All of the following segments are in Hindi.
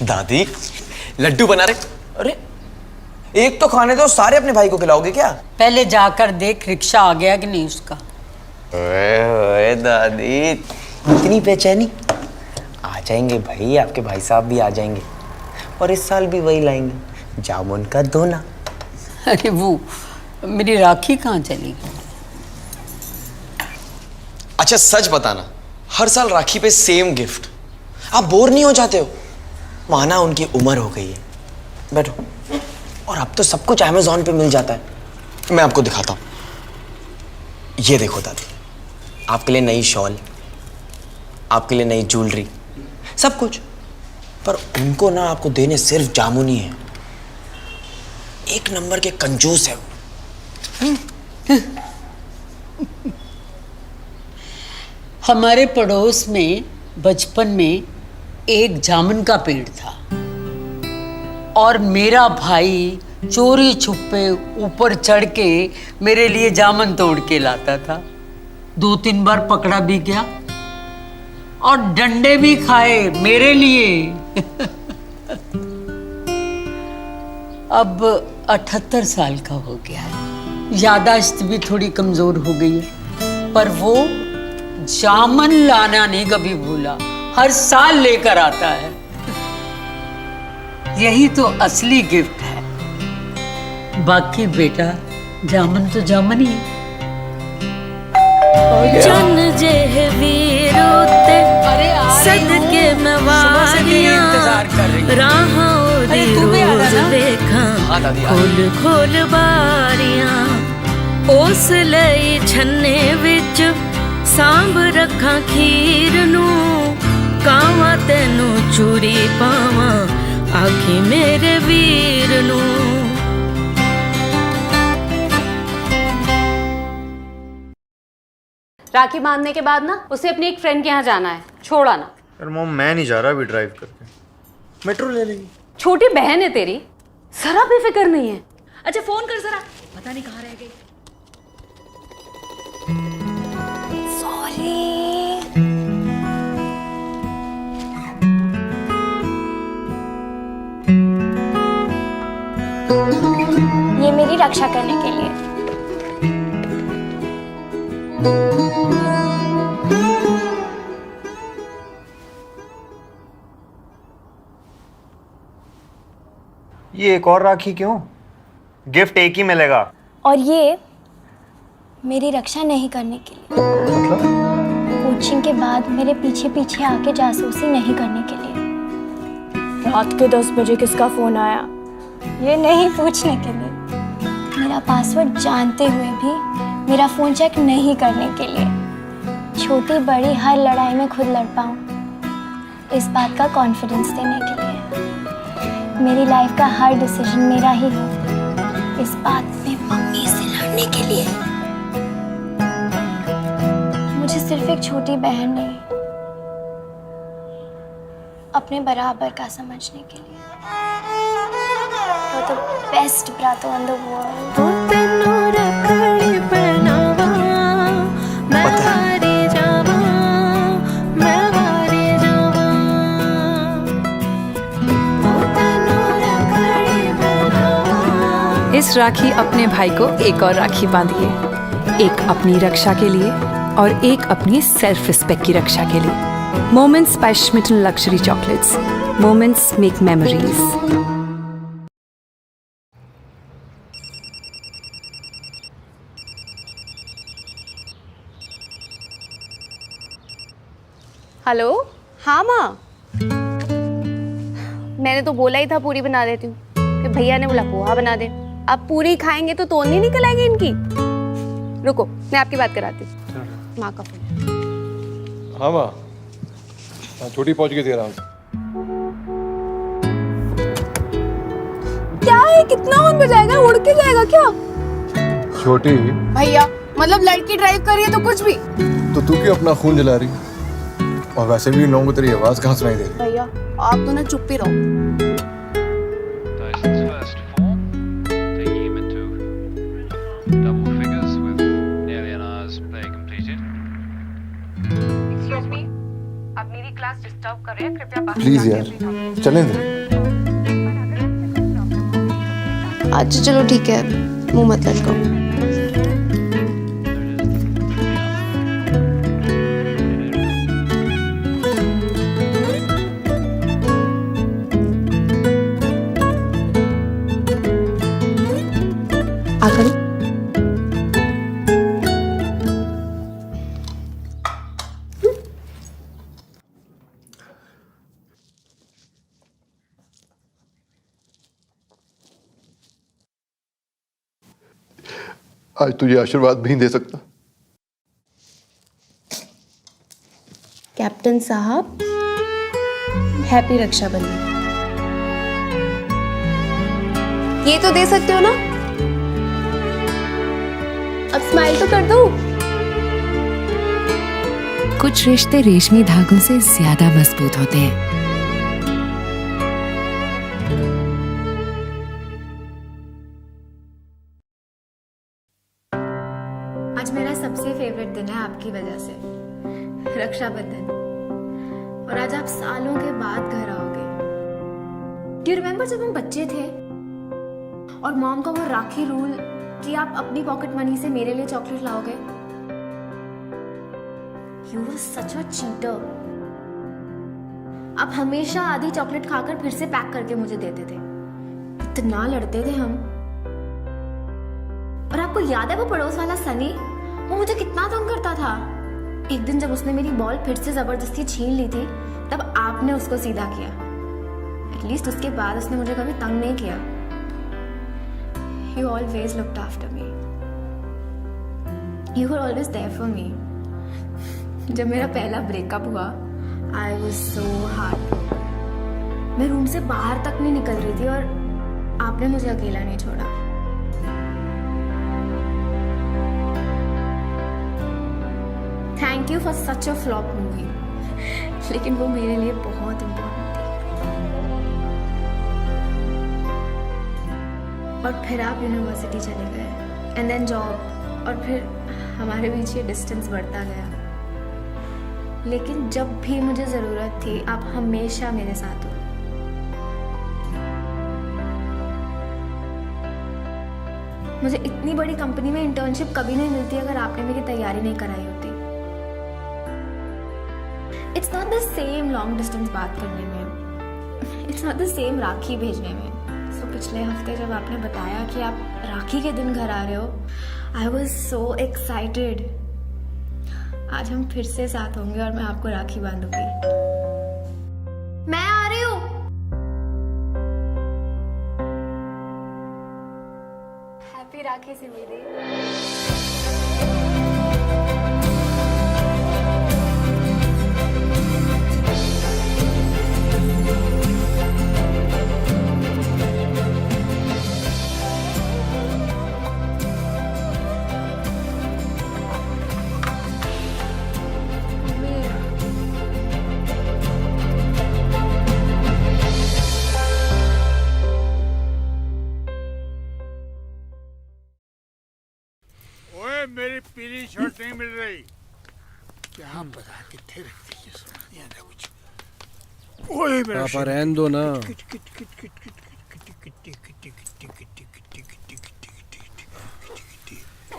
दादी लड्डू बना रहे। अरे एक तो खाने दो, सारे अपने भाई को खिलाओगे क्या? पहले जाकर देख रिक्शा आ गया कि नहीं उसका। ओए दादी इतनी बेचैनी। आ जाएंगे भाई, आपके भाई साहब भी आ जाएंगे और इस साल भी वही लाएंगे, जामुन का दोना। अरे वो मेरी राखी कहाँ चली गई? अच्छा सच बताना, हर साल राखी पे सेम गिफ्ट, आप बोर नहीं हो जाते हो? माना उनकी उम्र हो गई है, बैठो। और अब तो सब कुछ अमेज़ॉन पे मिल जाता है। मैं आपको दिखाता हूँ, ये देखो दादी, आपके लिए नई शॉल, आपके लिए नई ज्वेलरी, सब कुछ। पर उनको ना आपको देने सिर्फ जामुन ही है। एक नंबर के कंजूस है वो। हमारे पड़ोस में बचपन में एक जामुन का पेड़ था और मेरा भाई चोरी छुपे ऊपर चढ़ के मेरे लिए जामुन तोड़ के लाता था। 2-3 बार पकड़ा भी गया और डंडे भी खाए मेरे लिए। अब 78 साल का हो गया है, यादाश्त भी थोड़ी कमजोर हो गई है, पर वो जामुन लाना नहीं कभी भूला, हर साल लेकर आता है। यही तो असली गिफ्ट है। बाकी बेटा जामुन तो जामुन ही है। चुन जेह वीरो ते सदके में वारियां राहों दी रोज देखा खोल खोल बारियां उस लई छन्ने विच सांभ रखा खीर नू कावा तेनू चूरी पावा आखी मेरे वीर नू। राखी बांधने के बाद ना उसे अपनी एक फ्रेंड के यहाँ जाना है, छोड़ आना। यार मॉम मैं नहीं जा रहा अभी ड्राइव करके, मेट्रो ले लेगी। छोटी बहन है तेरी, जरा भी फिक्र नहीं है। अच्छा फोन कर जरा, पता नहीं कहाँ रह गई। सॉरी। ये मेरी रक्षा करने के लिए। ये एक और राखी क्यों? गिफ्ट एक ही मिलेगा। और ये मेरी रक्षा नहीं करने के लिए, मतलब? कोचिंग के बाद मेरे पीछे पीछे आके जासूसी नहीं करने के लिए। रात के 10 बजे किसका फोन आया ये नहीं पूछने के लिए। मेरा पासवर्ड जानते हुए भी मेरा फोन चेक नहीं करने के लिए। छोटी बड़ी हर लड़ाई में खुद लड़ पाऊं, इस बात का कॉन्फिडेंस देने के लिए। मेरी लाइफ का हर डिसीजन मेरा ही है, इस बात में मम्मी से लड़ने के लिए। मुझे सिर्फ एक छोटी बहन नहीं, अपने बराबर का समझने के लिए। You're the best brother in the world. इस राखी अपने भाई को एक और राखी बांधिए, एक अपनी रक्षा के लिए और एक अपनी सेल्फ रिस्पेक्ट की रक्षा के लिए। Moments by Schmitten luxury chocolates. Moments make memories. Hello, हाँ माँ। मैंने तो बोला ही था पूरी बना देती हूँ, फिर भैया ने बोला पोहा बना दे। अब पूरी खाएंगे तो तोड़ नहीं निकल आएगी इनकी। रुको मैं आपकी बात कराती हूँ। माँ का फोन। हाँ माँ, छोटी पहुँच गई थी आराम से। क्या है, कितना ऑन बजाएगा, उड़ के जाएगा क्या? छोटी भैया मतलब लड़की ड्राइव कर रही है तो कुछ भी। तो तू क्यों अपना खून जला रही? और वैसे भी इन लोगों को तेरी आवाज कहाँ सुनाई दे रही? भैया आप तो ना चुप ही रहो। प्लीज यार चलें दे। अच्छा चलो ठीक है, मुंह मत लटकाओ। आकर आज तुझे आशीर्वाद भी नहीं दे सकता। कैप्टन साहब, हैप्पी रक्षाबंधन। ये तो दे सकते हो ना, अब स्माइल तो कर दो। कुछ रिश्ते रेशमी धागों से ज्यादा मजबूत होते हैं। आज मेरा सबसे फेवरेट दिन है आपकी वजह से, रक्षाबंधन। और आज आप सालों के बाद घर आओगे। डू यू रिमेम्बर जब हम बच्चे थे और मॉम का वो राखी रूल कि आप अपनी पॉकेट मनी से मेरे लिए चॉकलेट लाओगे? You were such a cheater. आप हमेशा आधी चॉकलेट खाकर फिर से पैक करके मुझे देते थे। इतना लड़ते थे हम। और आपको याद है वो पड़ोस वाला सनी, वो मुझे कितना तंग करता था। एक दिन जब उसने मेरी बॉल फिर से जबरदस्ती छीन ली थी, तब आपने उसको सीधा किया। एटलीस्ट उसके बाद उसने मुझे कभी तंग नहीं किया। You always looked after me. You were always there for me. जब मेरा पहला ब्रेकअप हुआ, I was so heartbroken. मैं रूम से बाहर तक नहीं निकल रही थी और आपने मुझे अकेला नहीं छोड़ा। Thank you for such a flop movie. लेकिन वो मेरे लिए बहुत इम्पोर्टेंट थी। और फिर आप यूनिवर्सिटी चले गए, एंड देन जॉब, और फिर हमारे बीच ये डिस्टेंस बढ़ता गया। लेकिन जब भी मुझे ज़रूरत थी, आप हमेशा मेरे साथ हो। मुझे इतनी बड़ी कंपनी में इंटर्नशिप कभी नहीं मिलती अगर आपने मेरी तैयारी नहीं कराई होती। It's not the same long distance बात करने में, इट्स नॉट द सेम राखी भेजने में। तो पिछले हफ्ते जब आपने बताया कि आप राखी के दिन घर आ रहे हो, आई वॉज सो एक्साइटेड। आज हम फिर से साथ होंगे और मैं आपको राखी बांधूंगी। मैं आ रही हूँ। हैप्पी राखी सिमी। मेरी पीली शर्ट नहीं मिल रही। क्या पता कितने रखती है, समझ नहीं आता कुछ। ओए मेरा पापा रहन दो ना।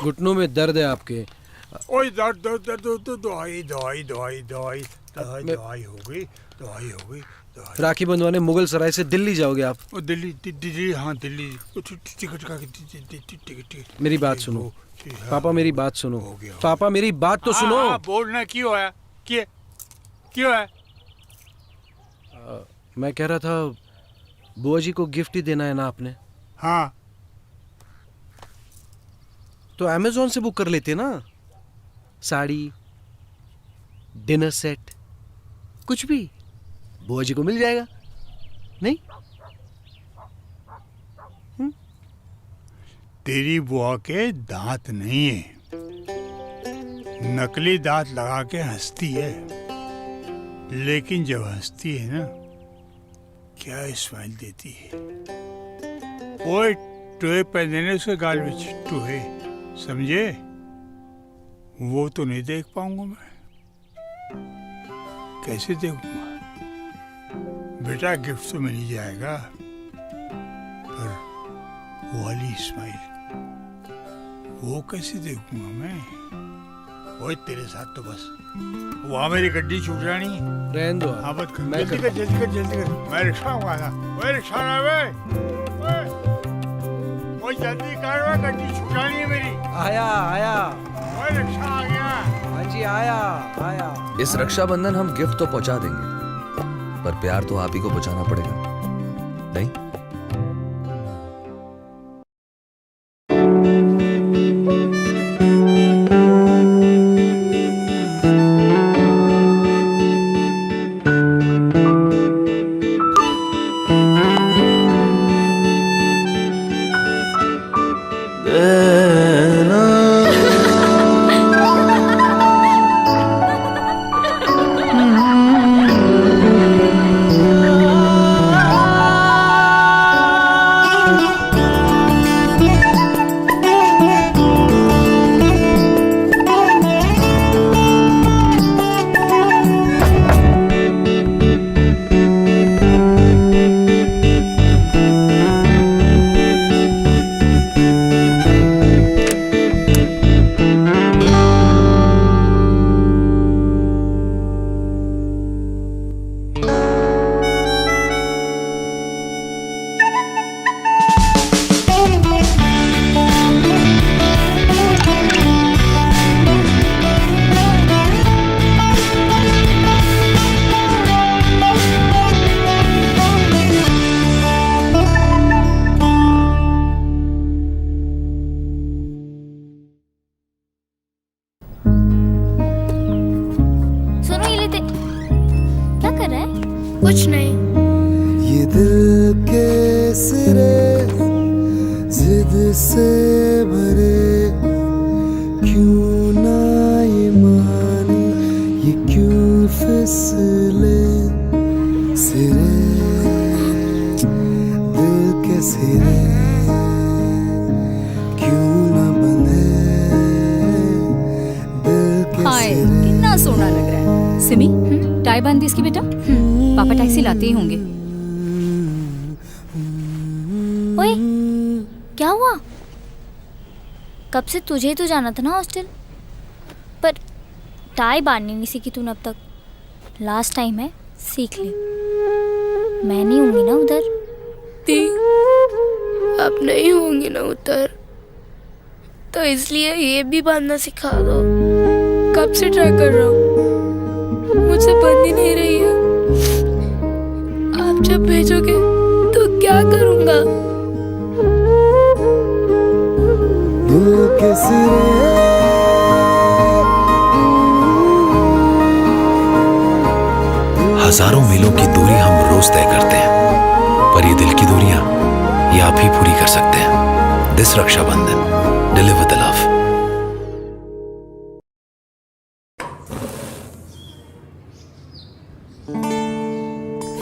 घुटनों में दर्द है आपके। ओए दर्द दर्द दर्द, दवाई दवाई दवाई दवाई दवाई हो गई, दवाई हो गई। राखी बंधवाने मुगल सराय से दिल्ली जाओगे आप? दिल्ली दिल्ली, हाँ दिल्ली। टिकट। मेरी बात सुनो पापा, मेरी बात सुनो पापा, मेरी बात तो सुनो। बोलना क्यों है? क्यों है? मैं कह रहा था बुआ जी को गिफ्ट ही देना है ना आपने? हाँ। तो अमेज़न से बुक कर लेते ना, साड़ी, डिनर सेट, कुछ भी बुआ जी को मिल जाएगा नहीं? तेरी बुआ के दांत नहीं है, नकली दांत लगा के हंसती है, लेकिन जब हंसती है ना, क्या स्माइल देती है। ओए टोए पहनने उसके गाल में टोए, समझे? वो तो नहीं देख पाऊंगा मैं। कैसे देखूंगा? बेटा गिफ्ट तो मिल ही जाएगा, पर वो वाली स्माइल वो कैसे देखूंगा मैं? ओए तेरे साथ तो बस वहाँ मेरी गड्डी छूट जानी। रहने दो। हाँ मत कर, जल्दी कर जल्दी कर जल्दी कर। मैं रिक्शा मंगाना। ओए रिक्शा ना वे, ओए जल्दी कर, वे गड्डी छूट जानी है मेरी। आया आया। ओए रिक्शा आ गया। हाँ जी आया आया। इस रक्षाबंधन हम गिफ्ट तो पहुंचा देंगे, पर प्यार तो आप ही को पहुंचाना पड़ेगा, नहीं? कुछ नहीं। ये दिल के सिरे जिद से भरे, क्यों ना ये माने, ये क्यों फिसले सिरे, दिल के सिरे क्यों ना बंधे, दिल के सिरे। कितना सोना लग रहा है। सिमी, टाई बांध दी इसकी बेटा। पापा टैक्सी लाते ही होंगे। ओए, क्या हुआ? कब से तुझे ही तो जाना था ना हॉस्टल, पर टाई बांधनी नहीं सीखी तूने अब तक। लास्ट टाइम है, सीख ले। मैं नहीं होंगी ना उधर। दी, अब नहीं होंगी ना उधर, तो इसलिए ये भी बांधना सिखा दो। कब से ट्राई कर रहा हूँ, मुझसे बंद ही नहीं रही है। आप जब भेजोगे तो क्या करूँगा? दिल के सिरे हजारों मीलों की दूरी हम रोज तय करते हैं, पर ये दिल की दूरियां ये आप ही पूरी कर सकते हैं। This Rakshabandhan, deliver the love.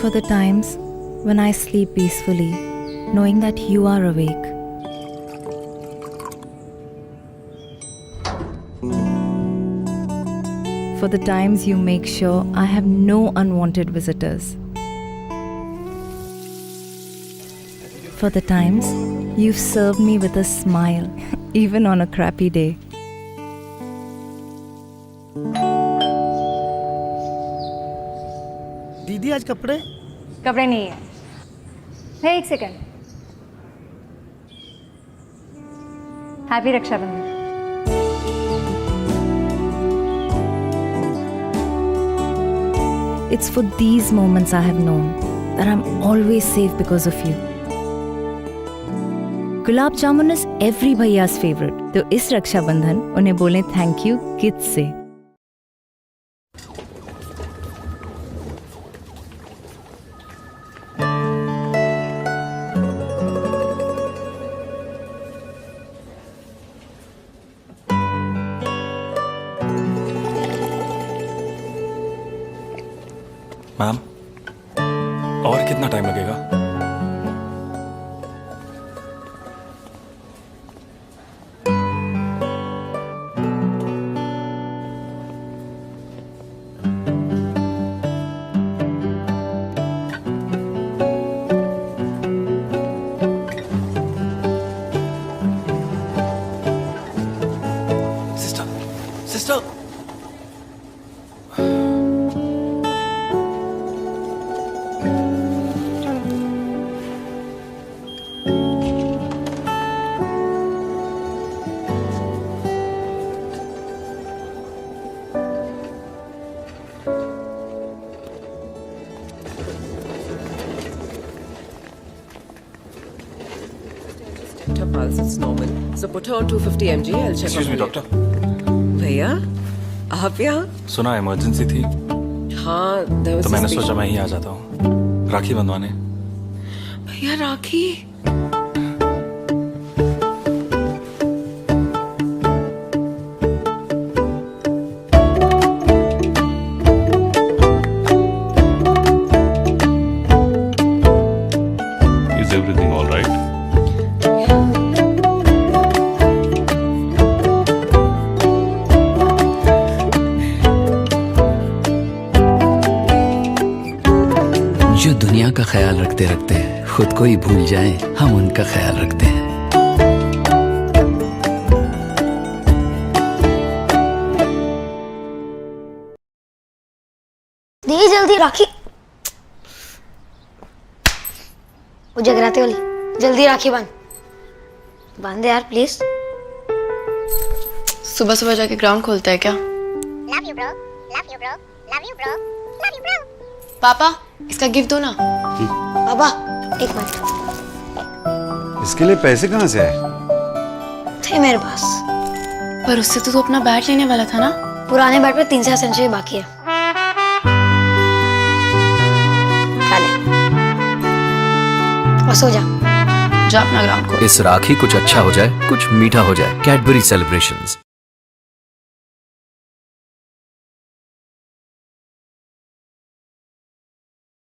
For the times when I sleep peacefully, knowing that you are awake. For the times you make sure I have no unwanted visitors. For the times you've served me with a smile, even on a crappy day. दीदी आज कपड़े नहीं है। है, एक second. Happy Rakshabandhan. It's for these moments I have known that I'm always safe because of you. Gulab jamun is every भैया's favorite, तो इस रक्षाबंधन उन्हें बोलें थैंक यू किड्स से। मैम, और कितना टाइम लगेगा? Sister Her pulse, it's normal. So put her on 250 mg. I'll check. Excuse me, doctor. भैया, आप यहाँ? सुना इमरजेंसी थी हाँ, there was तो a मैंने patient. सोचा मैं ही आ जाता हूँ राखी बंधवाने। भैया राखी। Is everything all right? जो दुनिया का ख्याल रखते रखते खुद को ही भूल जाएं, हम उनका ख्याल रखते हैं। दीदी जल्दी राखी, वो जगराते वाली, जल्दी राखी बांध दे यार प्लीज। सुबह सुबह जाके ग्राउंड खोलता है क्या? Love you bro, love you bro, love you bro, love you bro। पापा इसका गिफ्ट दो ना। बाबा एक मिनट, इसके लिए पैसे कहाँ से आए? थे मेरे पास। पर उससे तो तू अपना बैट लेने वाला था ना। पुराने बैट पे 3 सेंचुरी बाकी है। खा ले और सो जा। जा अपना ग्राउंड खोल। इस राखी कुछ अच्छा हो जाए, कुछ मीठा हो जाए। Cadbury celebrations.